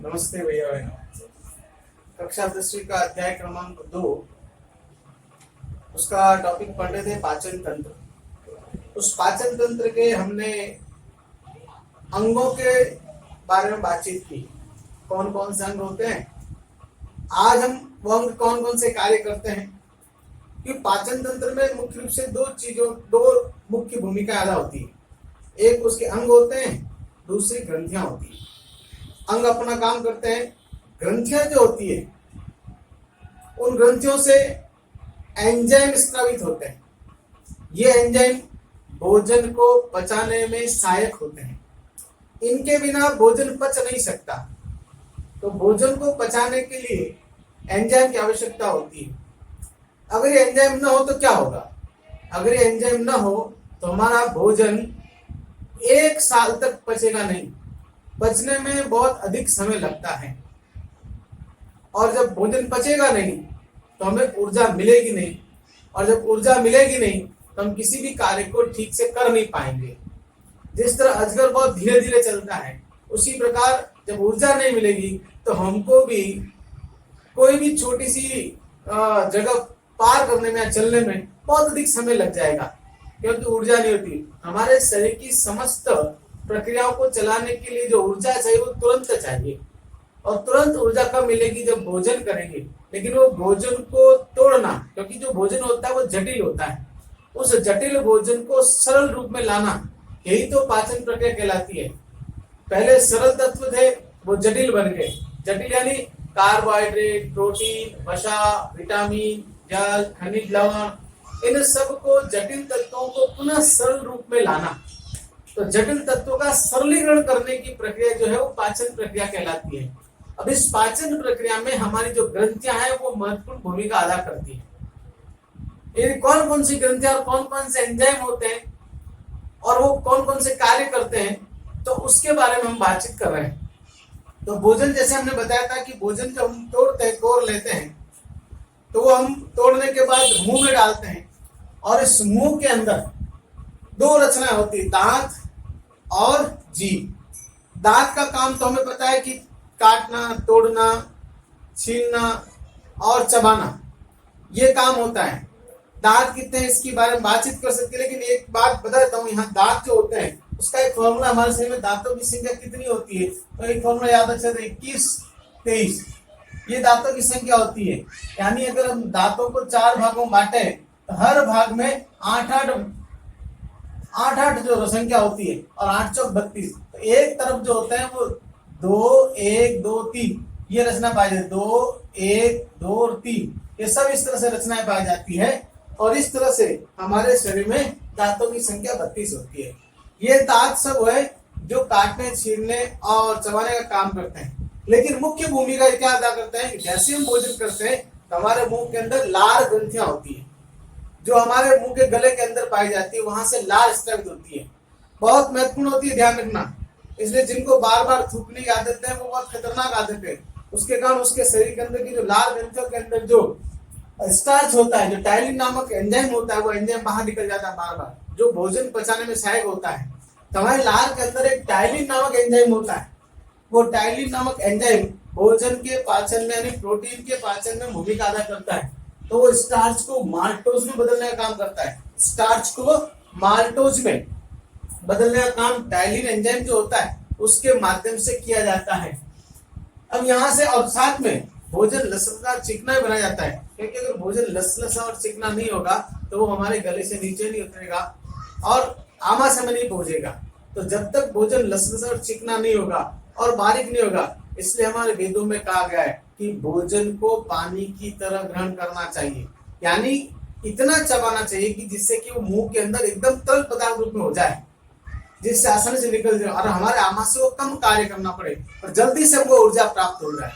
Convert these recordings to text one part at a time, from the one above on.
नमस्ते भैया बहनों। कक्षा 10वीं का अध्याय क्रमांक 2, उसका टॉपिक पढ़ रहे थे पाचन तंत्र। उस पाचन तंत्र के हमने अंगों के बारे में बातचीत की, कौन कौन से अंग होते हैं। आज हम वो अंग कौन कौन से कार्य करते हैं, कि पाचन तंत्र में मुख्य रूप से दो मुख्य भूमिका अदा होती है। एक उसके अंग होते हैं, दूसरी ग्रंथियां होती है। अंग अपना काम करते हैं, ग्रंथियां जो होती है उन ग्रंथियों से एंजाइम स्रावित होते हैं। ये एंजाइम भोजन को पचाने में सहायक होते हैं। इनके बिना भोजन पच नहीं सकता, तो भोजन को पचाने के लिए एंजाइम की आवश्यकता होती है। अगर ये एंजाइम न हो तो क्या होगा? अगर ये एंजाइम न हो तो हमारा भोजन 1 साल तक पचेगा नहीं, पचने में बहुत अधिक समय लगता है। और जब भोजन पचेगा नहीं तो हमें ऊर्जा मिलेगी नहीं, और जब ऊर्जा मिलेगी नहीं तो हम किसी भी कार्य को ठीक से कर नहीं पाएंगे। जिस तरह अजगर बहुत धीरे धीरे चलता है, उसी प्रकार जब ऊर्जा नहीं मिलेगी तो हमको भी कोई भी छोटी सी जगह पार करने में या चलने में बहुत अधिक समय लग जाएगा, क्योंकि ऊर्जा नहीं होती। हमारे शरीर की समस्त प्रक्रियाओं को चलाने के लिए जो ऊर्जा चाहिए वो तुरंत चाहिए, और तुरंत ऊर्जा कब मिलेगी? जब भोजन करेंगे। लेकिन वो भोजन को तोड़ना, क्योंकि जो भोजन होता है वो जटिल होता है, उस जटिल भोजन को सरल रूप में लाना, यही तो पाचन प्रक्रिया कहलाती है। पहले सरल तत्व थे, वो जटिल बन गए। जटिल यानी कार्बोहाइड्रेट, प्रोटीन, वसा, विटामिन, जल, खनिज लवण, इन सब को जटिल तत्वों को पुनः सरल रूप में लाना। तो जटिल तत्वों का सरलीकरण करने की प्रक्रिया जो है वो पाचन प्रक्रिया कहलाती है। अब इस पाचन प्रक्रिया में हमारी जो ग्रंथियां हैं वो महत्वपूर्ण भूमिका अदा करती है। ये कौन कौन सी ग्रंथियां और कौन कौन से एंजाइम होते हैं और वो कौन कौन से कार्य करते हैं, तो उसके बारे में हम बातचीत कर रहे हैं। तो भोजन, जैसे हमने बताया था कि भोजन जब हम तोड़ते हैं, कोर लेते हैं, तो वो हम तोड़ने के बाद मुंह में डालते हैं, और इस मुंह के अंदर 2 रचनाएं होती है, दांत और जीभ। दांत का काम तो हमें पता है कि काटना, तोड़ना, छीलना और चबाना, ये काम होता है। दांत कितने हैं इसके बारे में बातचीत कर सकते हैं, लेकिन एक बात बता देता हूँ, यहाँ दांत जो होते हैं उसका एक फॉर्मूला, हमारे शरीर में दांतों की संख्या कितनी होती है, तो एक फॉर्मूला याद रखते हैं, 21, 23। ये दांतों की संख्या होती है। यानी अगर हम दांतों को 4 भागों में बांटे तो हर भाग में 8 जो संख्या होती है, और 8 चौक 32। तो एक तरफ जो होता है वो 2, 1, 2, 3 ये रचना पाई जाती है। 2, 1, 2 और 3 ये सब इस तरह से रचनाएं पाई जाती है, और इस तरह से हमारे शरीर में दांतों की संख्या 32 होती है। ये दांत सब है जो काटने, छीलने और चबाने का काम करते हैं। लेकिन मुख्य भूमिका क्या अदा करते हैं? जैसे हम भोजन करते हैं तो हमारे मुंह के अंदर लार ग्रंथियां होती है, जो हमारे मुंह के गले के अंदर पाई जाती है, वहां से लार स्रावित होती है। बहुत महत्वपूर्ण होती है, ध्यान रखना। इसलिए जिनको बार बार थूकने की आदत है वो बहुत खतरनाक आदत है। उसके कारण उसके शरीर के अंदर की जो लार ग्रंथियों के अंदर जो स्टार्च होता है, जो टाइलिन नामक एंजाइम होता है, वो एंजाइम बाहर निकल जाता है बार बार, जो भोजन पचाने में सहायक होता है। तो हमारे लार के अंदर एक टाइलिन नामक एंजाइम होता है। वो टाइलिन नामक एंजाइम भोजन के पाचन में, यानी प्रोटीन के पाचन में भूमिका अदा करता है। तो वो स्टार्च को माल्टोज में बदलने का काम करता है। स्टार्च को माल्टोज में बदलने का काम टाइलिन एंजाइम जो होता है उसके माध्यम से किया जाता है। अब यहाँ से, और साथ में भोजन लसलसा चिकना बनाया जाता है, क्योंकि अगर भोजन लसलसा और चिकना नहीं होगा तो वो हमारे गले से नीचे नहीं उतरेगा और आमाशय में नहीं पहुंचेगा। तो जब तक भोजन लसलसा और चिकना नहीं होगा और बारीक नहीं होगा, इसलिए हमारे वेदों में कहा गया है कि भोजन को पानी की तरह ग्रहण करना चाहिए, यानी इतना चबाना चाहिए कि जिससे कि वो मुंह के अंदर एकदम तरल पदार्थ रूप में हो जाए, जिससे आसानी से निकल जाए और हमारे आमाशय को कम कार्य करना पड़े और जल्दी से हमको ऊर्जा प्राप्त हो जाए।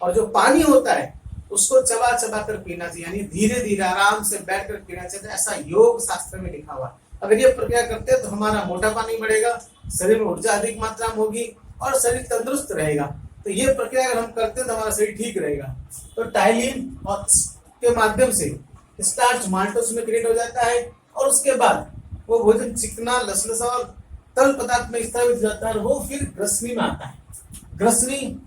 और जो पानी होता है उसको चबा चबा कर पीना चाहिए, यानी धीरे धीरे आराम से बैठ कर पीना चाहिए। ऐसा योग शास्त्र में लिखा हुआ है। अगर ये प्रक्रिया करते हैं तो हमारा मोटापा नहीं बढ़ेगा, शरीर में ऊर्जा अधिक मात्रा में होगी और शरीर तंदुरुस्त रहेगा। तो ये प्रक्रिया अगर हम करते हैं तो हमारा शरीर ठीक रहेगा। तो टाइलिन और के माध्यम से स्टार्च माल्टोज में क्रिएट हो जाता है, और उसके बाद वो भोजन चिकना, लसलसा और तरल पदार्थ में स्रावित हो जाता है, और वो फिर ग्रसनी में आता है। ग्रसनी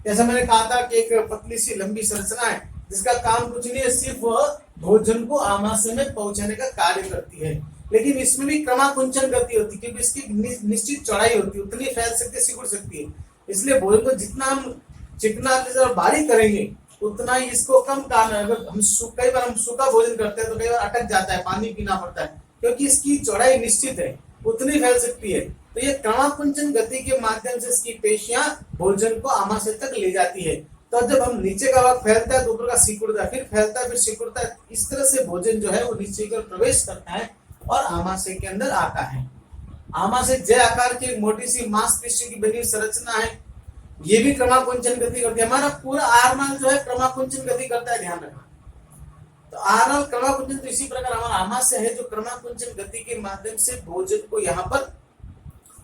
जैसा मैंने कहा था कि एक पतली सी लंबी संरचना है जिसका काम कुछ नहीं है, सिर्फ वह भोजन को आमाशय में पहुंचाने का कार्य करती है। लेकिन इसमें भी क्रमाकुंचन गति होती है, क्योंकि इसकी निश्चित चौड़ाई होती है, उतनी फैल सकती है, सिकुड़ सकती है। इसलिए भोजन को जितना हम चिकना और बारीक करेंगे उतना ही इसको कम काम है। अगर हम कई बार हम सूखा भोजन करते हैं तो कई बार अटक जाता है, पानी पीना पड़ता है, क्योंकि इसकी चौड़ाई निश्चित है, उतनी फैल सकती है। तो ये क्रमाकुंचन गति के माध्यम से इसकी पेशियां भोजन को आमाशय तक ले जाती है। तो जब हम नीचे का भाग फैलता है तो ऊपर का सिकुड़ता है, फिर फैलता है, फिर सिकुड़ता है। इस तरह से भोजन जो है वो नीचे की ओर प्रवेश करता है और आमाशय के अंदर आता है। आमाशय जय आकार की मोटी सी मांसपेशी की बनी संरचना है, ये भी क्रमाकुंचन गति करती है। हमारा पूरा आहारनाल जो है क्रमाकुंचन गति करता है, ध्यान रखना। तो आहारनाल क्रमाकुंचन, तो इसी प्रकार हमारा आमाशय है जो क्रमाकुंचन गति के माध्यम से भोजन को यहाँ पर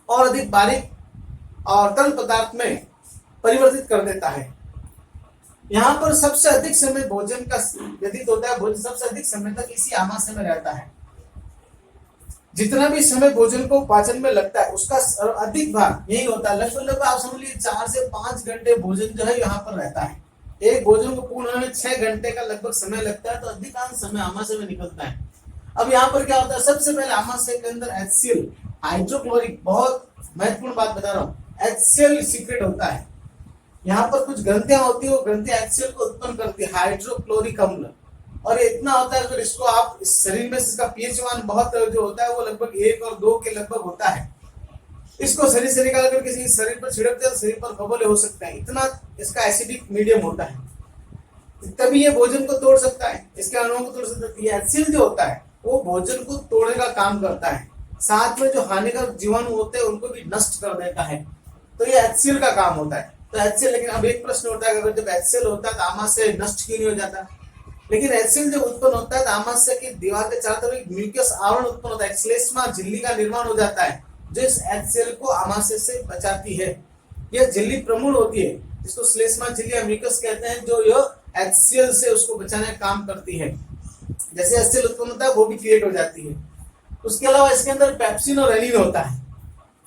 और अधिक बारीक और तरल पदार्थ में परिवर्तित कर देता है। यहाँ पर सबसे अधिक समय भोजन का व्यतीत होता है, भोजन सबसे अधिक समय तक इसी आमाशय में रहता है। जितना भी समय भोजन को पाचन में लगता है उसका अधिक भाग यही होता है। लगभग आप समझ लीजिए 4 से 5 घंटे भोजन जो है यहाँ पर रहता है। एक भोजन को पूर्ण होने में 6 घंटे का लगभग समय लगता है, तो अधिकांश समय आमाशय में निकलता है। अब यहाँ पर क्या होता है, सबसे पहले आमाशय के अंदर HCl हाइड्रोक्लोरिक, बहुत महत्वपूर्ण बात बता रहा हूँ, HCl सीक्रेट होता है। यहाँ पर कुछ ग्रंथियां होती है, वो ग्रंथियां HCl को उत्पन्न करती है, हाइड्रोक्लोरिक अम्ल। और इतना होता है, अगर इसको आप इस शरीर में इसका pH मान बहुत जो होता है वो लगभग 1 और 2 के लगभग होता है। इसको शरीर से निकाल कर किसी शरीर पर छिड़कते हैं, शरीर पर खबोले हो सकते हैं, इतना इसका एसिडिक मीडियम होता है। तभी ये भोजन को तोड़ सकता है, इसके अणुओं को तोड़ सकता है। ये HCl जो होता है वो भोजन को तोड़ने का काम करता है, साथ में जो हानिकारक जीवाणु होते हैं उनको भी नष्ट कर देता है। तो ये HCl का काम होता है। तो HCl, लेकिन अब एक प्रश्न उठता है, अगर जब HCl होता है तो आमाशय नष्ट क्यों नहीं हो जाता? लेकिन HCl जब उत्पन्न होता है तो आमाशय की दीवार के चारों तरफ एक म्यूकस आवरण उत्पन्न होता है, श्लेष्मा झिल्ली का निर्माण हो जाता है, जो इस HCl को आमाशय से बचाती है। यह झिल्ली प्रमूल होती है, जिसको श्लेष्मा झिल्ली या म्यूकस कहते हैं, जो यह HCl से उसको बचाने का काम करती है। जैसे HCl उत्पन्न होता है वो भी क्रिएट हो जाती है। उसके अलावा इसके अंदर पेप्सिन और रेनिन होता है,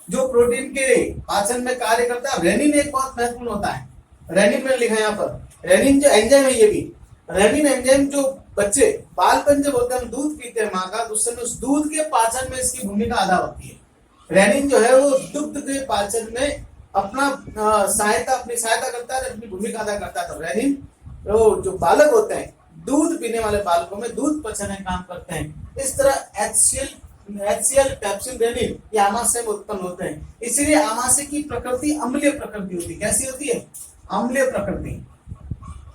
जो प्रोटीन के पाचन में कार्य करता है। रेनिन एक बहुत महत्वपूर्ण होता है, रेनिन मैंने लिखा है यहाँ पर। रेनिन जो एंजाइम है, ये भी रेनिन एंजाइम जो बच्चे बालपन जब होते हैं, हम दूध पीते हैं माँ का, तो उस समय उस दूध के पाचन में इसकी भूमिका अदा होती है। रेनिन जो है वो दुग्ध के पाचन में अपनी सहायता करता है, अपनी भूमिका अदा करता है। तो रेनिन जो बालक होते हैं, दूध पीने वाले बालकों में दूध पचाने का काम करते हैं। इस तरह HCl, पेप्सिन, रेनिन ये आमाशय में उत्पन्न होते हैं। इसलिए आमाशय की प्रकृति अम्लीय प्रकृति होती है। कैसी होती है? अम्लीय प्रकृति।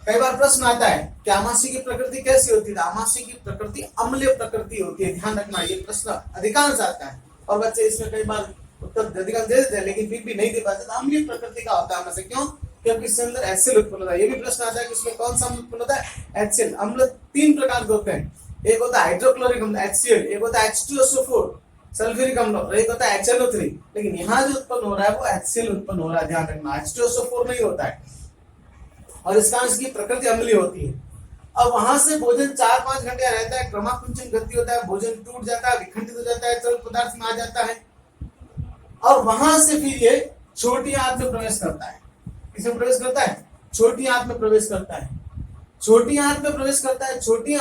कई बार प्रश्न आता है कि आमाशय की प्रकृति कैसी होती है? आमाशय की प्रकृति अम्लीय प्रकृति होती है, ध्यान रखना। ये प्रश्न अधिकांश आता है और बच्चे इसमें कई बार उत्तर अधिकांश दे देते हैं, लेकिन फिर भी नहीं दे पाते। तो अम्लीय प्रकृति का होता है आमाशय, क्यों? क्योंकि इसके अंदर HCl उत्पन्न होता है। ये भी प्रश्न आता है कि इसमें कौन सा अम्ल उत्पन्न होता है? HCl। अम्ल 3 प्रकार के होते हैं, एक होता है हाइड्रोक्लोरिक अम्ल HCl, एक होता है H2SO4 सल्फ्यूरिक अम्ल, और एक होता है HNO3। लेकिन यहाँ जो उत्पन्न हो रहा है वो HCl उत्पन्न हो रहा है, ध्यान रखना। H2SO4 नहीं होता है, और इसका इसकी प्रकृति अम्लीय होती है। अब वहां से भोजन 4-5 घंटे रहता है, क्रमाकुंचन गति होता है, भोजन टूट जाता है, विखंडित हो जाता है, तरल पदार्थ में आ जाता है, और वहां से फिर ये छोटी आंत में प्रवेश करता है। किसमें प्रवेश करता है? छोटी आंत में प्रवेश करता है। छोटी आंत में प्रवेश करता है। छोटी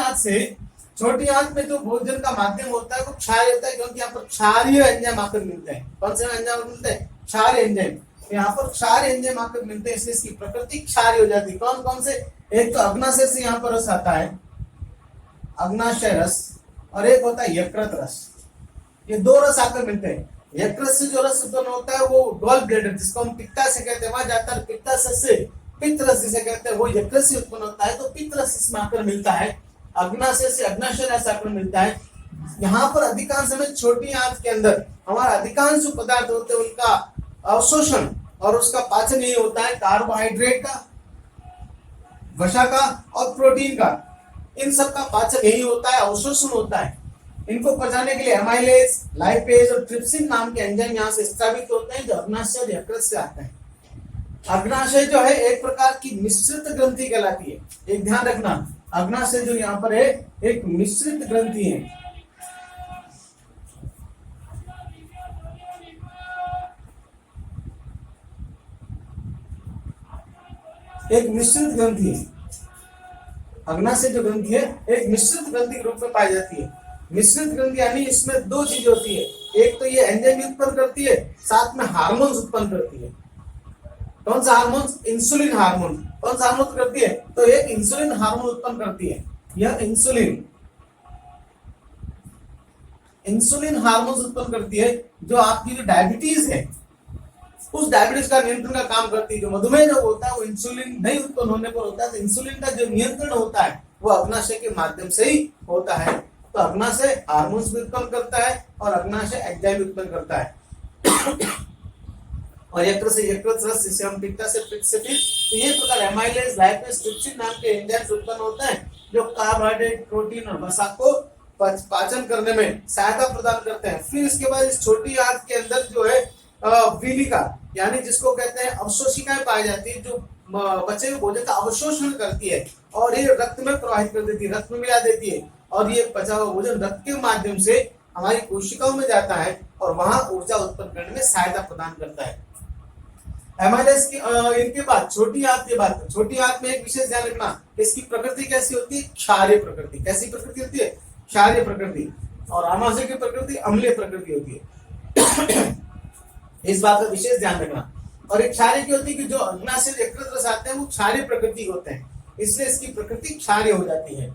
आंत में जो भोजन का माध्यम होता है वो क्षारीय होता है, क्योंकि यहाँ पर क्षारीय एंजाइम आकर मिलते हैं। कौन से एंजाइम मिलते हैं? क्षारीय एंजाइम। यहाँ पर क्षारीय एंजाइम आकर मिलते हैं, इसलिए इसकी प्रकृति क्षारीय हो जाती है। कौन कौन से? एक तो अग्नाशय से यहाँ पर रस आता है, अग्नाशय रस, और एक होता है यकृत रस। ये 2 रस आकर मिलते हैं। यकृत से जो रस उत्पन्न होता है वो गॉल ब्लैडर, जिसको हम पित्ता से कहते हैं, वहां जाता है। पित्ताशय से पित्त रस जिसे कहते हैं वो यकृत से उत्पन्न होता है, तो पित्त रस इसमें आकर मिलता है। अग्नाशय से अग्नाशय रस आकर मिलता है। यहाँ पर अधिकांश समय छोटी आंत के अंदर हमारा अधिकांश जो पदार्थ होते हैं उनका अवशोषण और उसका पाचन यही होता है, कार्बोहाइड्रेट का, वसा का और प्रोटीन का। इन सब का पाचन यही होता है, अवशोषण होता है। इनको पचाने के लिए एमाइलेज, लाइपेज और ट्रिप्सिन नाम के एंजाइम यहाँ से स्रावित होते हैं, जो अग्नाशय और यकृत से आते हैं। अग्नाशय जो है एक प्रकार की मिश्रित ग्रंथि कहलाती है। एक ध्यान रखना, अग्नाशय जो यहाँ पर है एक मिश्रित ग्रंथि है। एक मिश्रित ग्रंथि है। अग्नाशय जो ग्रंथि है एक मिश्रित ग्रंथि के रूप में पाई जाती है। मिश्रित ग्रंथि यानी इसमें दो चीजें होती है, एक तो ये एंजाइम उत्पन्न करती है, साथ में हार्मोन्स उत्पन्न करती है। कौन सा हार्मोन? Insulin hormone. कौन सा हार्मोन करती है? तो एक इंसुलिन हार्मोन उत्पन्न करती है। यह इंसुलिन हार्मोन उत्पन्न करती है, जो आपकी जो डायबिटीज है उस डायबिटीज का नियंत्रण का काम करती है। जो मधुमेह जो होता है वो इंसुलिन नहीं उत्पन्न होने पर होता है, तो इंसुलिन का जो नियंत्रण होता है वो अग्नाशय के माध्यम से ही होता है। तो अग्नाशय हार्मोन्स भी उत्पन्न करता है और अग्नाशय एंजाइम उत्पन्न करता है। और यकृत से यकृत रस, जिसे हम पित्त से पित्त से पित्त। तो ये प्रकार एमाइलेज, लाइपेज, ट्रिप्सिन नाम के एंजाइम्स उत्पन्न होते हैं, जो कार्बोहाइड्रेट, प्रोटीन और वसा को पाचन करने में सहायता प्रदान करते हैं। फिर इसके बाद इस छोटी आंत के अंदर जो है विलिका, यानी जिसको कहते हैं अवशोषिकाएं पाई जाती है, जो बचे हुए भोजन का अवशोषण करती है और ये रक्त में प्रवाहित कर देती है, रक्त में मिला देती है, और ये बचा हुआ भोजन रक्त के माध्यम से हमारी कोशिकाओं में जाता है और वहां ऊर्जा उत्पन्न करने में सहायता प्रदान करता है। एमाइलेज की इनके बाद छोटी आंत के बाद, छोटी आंत में एक विशेष ध्यान रखना, इसकी प्रकृति कैसी होती है? क्षारीय प्रकृति। कैसी प्रकृति होती है? क्षारीय प्रकृति। और आमाशय की प्रकृति अम्लीय प्रकृति होती है। इस बात का विशेष ध्यान रखना। और एक क्षारीय की होती है कि जो अग्नाशय से यकृत रस आते हैं वो क्षारीय प्रकृति होते हैं, इसलिए इसकी प्रकृति क्षारीय हो जाती है।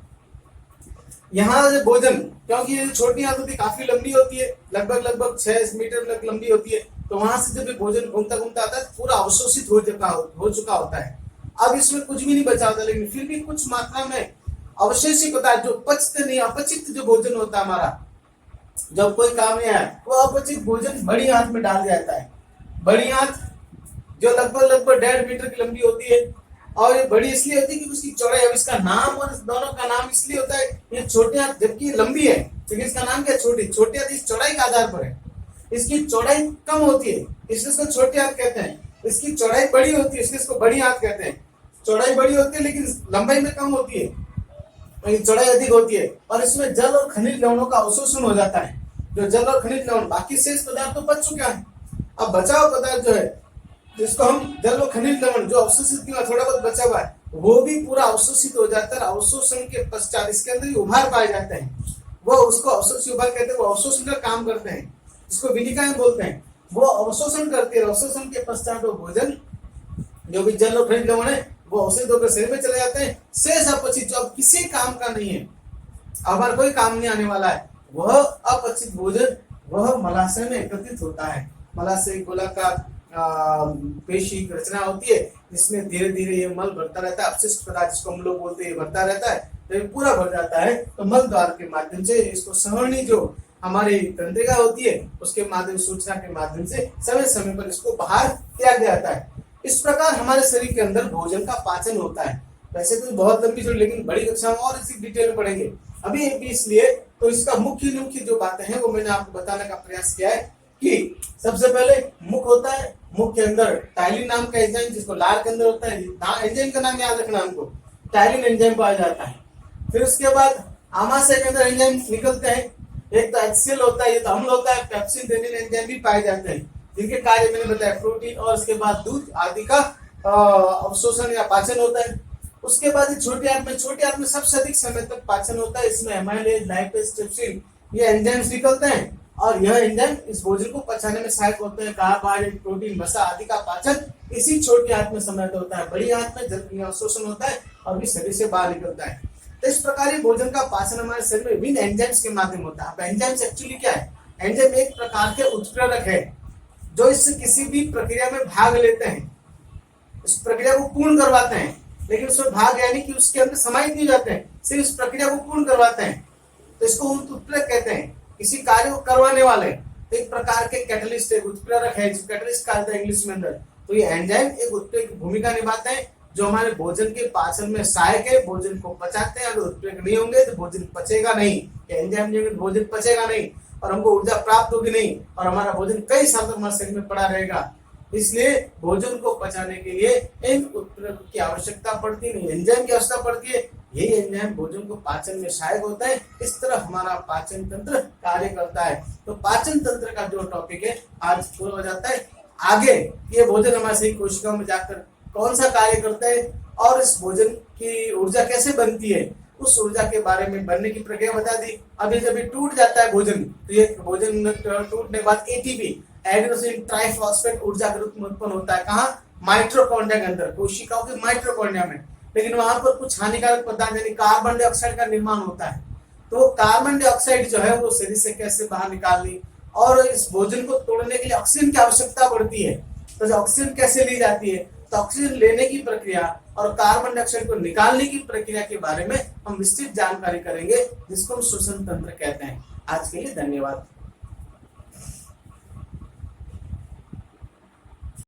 यहाँ जो भोजन, क्योंकि ये छोटी आंत होती है काफी लंबी होती है, लगभग 6 मीटर तक लंबी होती है, तो वहां से जब भोजन घूमता घूमता आता है पूरा अवशोषित हो चुका होता है। अब इसमें कुछ भी नहीं बचा होता, लेकिन फिर भी कुछ मात्रा में अवशेषी पदार्थ जो पचते नहीं, अपचित जो भोजन होता है हमारा, जब कोई काम नहीं आया वो अपचित भोजन बड़ी आंत में डाल दिया जाता है। बड़ी आंत जो लगभग 1.5 मीटर की लंबी होती है, और ये बड़ी इसलिए होती है कि उसकी चौड़ाई, अब इसका नाम और दोनों का नाम इसलिए होता है, ये छोटी आंत जबकि लंबी है, लेकिन इसका नाम क्या है? छोटी आंत। इस चौड़ाई के आधार पर है, इसकी चौड़ाई कम होती है इसलिए इसको छोटी आंत कहते हैं, इसकी चौड़ाई बड़ी होती है इसलिए इसको बड़ी आंत कहते हैं। चौड़ाई बड़ी होती है लेकिन लंबाई में कम होती है, चौड़ाई अधिक होती है, और इसमें जल और खनिज लवणों का अवशोषण हो जाता है। जो जल और खनिज लवण, बाकी शेष पदार्थ तो बच चुका है, अब बचा हुआ पदार्थ जो है जिसको हम जल और खनिज लवण जो अवशोषित किया थोड़ा बहुत बचा हुआ है, वो भी पूरा अवशोषित हो जाता है। अवशोषण के पश्चात इसके अंदर उभार पाए जाते हैं, वो उसको अवशोषित उभार कहते हैं, वो अवशोषण का काम करते हैं, इसको विनिकाएं बोलते हैं। वो अवशोषण करते हैं, अवशोषण के पश्चात वो भोजन जो भी जल और खनिज लवण है वो अवशोषित होकर शरीर में चले जाते हैं। शेष अपचित जो अब किसी काम का नहीं है, हमारा कोई काम नहीं आने वाला है, वह अपचित भोजन वह मलाशय में एकत्रित होता है। मलाशय गोलाकार पेशी रचना होती है, जिसमें धीरे धीरे ये मल भरता रहता है, अपशिष्ट पदार्थ जिसको हम लोग बोलते हैं भरता रहता है, जब पूरा भर जाता है तो मल द्वार के माध्यम से इसको सहरणी जो हमारी तंत्रिका होती है उसके माध्यम, सूचना के माध्यम से समय समय पर इसको बाहर किया जाता है। इस प्रकार हमारे शरीर के अंदर भोजन का पाचन होता है। वैसे तो बहुत लंबी चौड़ी, लेकिन बड़ी कक्षा में और इसी डिटेल में पढ़ेंगे अभी इसलिए तो इसका मुख्य जो बातें हैं वो मैंने आपको बताने का प्रयास किया है कि सबसे पहले मुख होता है, मुख के अंदर टाइलिन नाम का एंजाइम जिसको लार के अंदर होता है, एंजाइम का नाम याद रखना हमको, टाइलिन एंजाइम पाया जाता है। फिर उसके बाद आमाशय के अंदर एंजाइम निकलते हैं, एक तो HCl होता है, ये तो अम्ल होता है, पेप्सिन रेनिन एंजाइम भी पाए जाते हैं, जिनके कार्य मैंने बताया प्रोटीन और उसके बाद दूध आदि का अवशोषण या पाचन होता है। उसके बाद छोटी आंत में सबसे अधिक समय तक पाचन होता है, इसमें एमाइलेज, लाइपेज, ट्रिप्सिन ये एंजाइम्स निकलते हैं, और यह एंजाइम इस भोजन को पचाने में सहायक होते हैं। कार्बोहाइड्रेट, प्रोटीन, वसा आदि का पाचन इसी छोटी आंत में समय होता है। बड़ी आंत में जल अवशोषण होता है और भी शरीर से बाहर निकलता है। तो इस प्रकार भोजन का पाचन हमारे शरीर में विभिन्न एंजाइम्स के माध्यम होता है। अब एंजाइम्स एक्चुअली क्या है? एंजाइम एक प्रकार के उत्प्रेरक है जो इससे किसी भी प्रक्रिया में भाग लेते हैं, इस प्रक्रिया को पूर्ण करवाते हैं, लेकिन उसमें भाग यानी कि उसके अंदर समाहित नहीं जाते हैं, सिर्फ इस प्रक्रिया को पूर्ण करवाते हैं, तो इसको उत्प्रेरक कहते हैं, किसी कार्य को करवाने वाले। तो एक प्रकार के कैटलिस्ट एक उत्प्रेरक है, जिसको कैटलिस्ट कहा जाता है इंग्लिश में अंदर। तो ये एंजाइम एक उत्प्रेरक भूमिका निभाते हैं जो हमारे भोजन के पाचन में सहायक है, भोजन को पचाते हैं। अगर उत्प्रेरक नहीं होंगे तो भोजन पचेगा नहीं, एंजाइम नहीं होंगे तो भोजन पचेगा नहीं और हमको ऊर्जा प्राप्त होगी नहीं, और हमारा भोजन कई साल तक हमारे शरीर में पड़ा रहेगा। इसलिए भोजन को पचाने के लिए इन उत्प्रेरक की आवश्यकता पड़ती है, एंजाइम की आवश्यकता पड़ती है। यही एंजाइम भोजन को पाचन में सहायक होता है। इस तरह हमारा पाचन तंत्र कार्य करता है। तो पाचन तंत्र का जो टॉपिक है आज पूरा हो जाता है। आगे ये भोजन हमारे शरीर कोशिकाओं में जाकर कौन सा कार्य करता है और इस भोजन की ऊर्जा कैसे बनती है, उस ऊर्जा के बारे में बनने की प्रक्रिया बता दी। अभी जब ये टूट जाता है भोजन, तो ये भोजन टूटने के बाद एटीपी एडिनोसिन ट्राइफॉस्फेट ऊर्जा के रूप में उत्पन्न होता है। कहाँ? माइटोकॉन्ड्रिया के अंदर, कोशिकाओं के माइटोकॉन्ड्रिया में। लेकिन वहां पर कुछ हानिकारक पदार्थ यानी कार्बन डाइऑक्साइड का निर्माण होता है। तो कार्बन डाइऑक्साइड जो है वो शरीर से कैसे बाहर निकालनी, और इस भोजन को तोड़ने के लिए ऑक्सीजन की आवश्यकता पड़ती है। तो ऑक्सीजन कैसे ली जाती है, तो ऑक्सीजन लेने की प्रक्रिया और कार्बन डाइऑक्साइड को निकालने की प्रक्रिया के बारे में हम विस्तृत जानकारी करेंगे, जिसको हम श्वसन तंत्र कहते हैं। आज के लिए धन्यवाद।